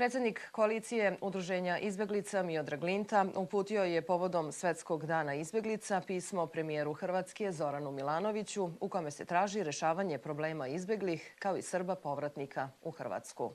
Predsednik koalicije Udruženja izbeglica Miodrag Linta uputio je povodom Svetskog dana izbeglica pismo premijeru Hrvatske Zoranu Milanoviću u kome se traži rešavanje problema izbeglih kao i Srba povratnika u Hrvatsku.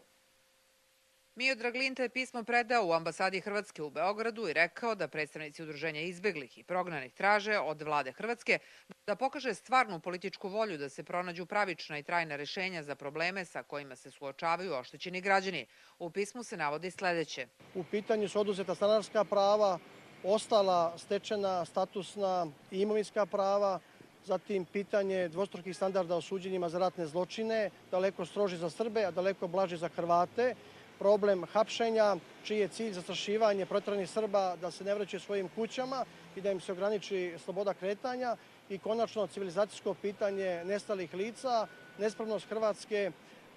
Miodrag Linta je pismo predao u ambasadi Hrvatske u Beogradu i rekao da predstavnici Udruženja izbeglih i prognanih traže od vlade Hrvatske da pokaže stvarnu političku volju da se pronađu pravična i trajna rešenja za probleme sa kojima se suočavaju oštećeni građani. U pismu se navodi sledeće. U pitanju su oduzeta stanarska prava, ostala stečena statusna i imovinska prava, zatim pitanje dvostrukih standarda o suđenjima za ratne zločine, daleko stroži za Srbe, a daleko blaži za Hrvate, problem hapšenja, čiji je cilj zastrašivanje proteranih Srba da se ne vraćaju svojim kućama i da im se ograniči sloboda kretanja i konačno civilizacijsko pitanje nestalih lica, nespremnost Hrvatske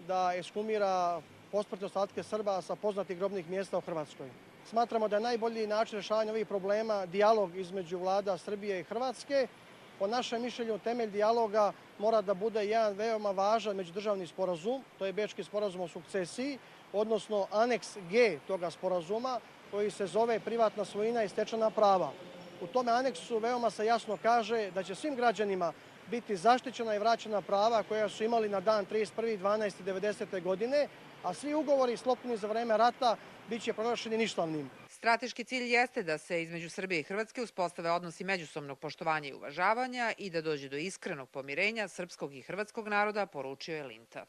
da ekshumira posmrtne ostatke Srba sa poznatih grobnih mjesta u Hrvatskoj. Smatramo da je najbolji način rešavanja ovih problema dijalog između vlada Srbije i Hrvatske. Po našem mišljenju, temelj dijaloga mora da bude jedan veoma važan međudržavni sporazum, to je Bečki sporazum o sukcesiji, odnosno aneks G toga sporazuma koji se zove privatna svojina i stečena prava. U tome aneksu veoma se jasno kaže da će svim građanima biti zaštićena i vraćena prava koja su imali na dan 31.12.1990. godine, a svi ugovori sklopljeni za vreme rata biće proglašeni ništavnim. Strateški cilj jeste da se između Srbije i Hrvatske uspostave odnosi međusobnog poštovanja i uvažavanja i da dođe do iskrenog pomirenja srpskog i hrvatskog naroda, poručio je Linta.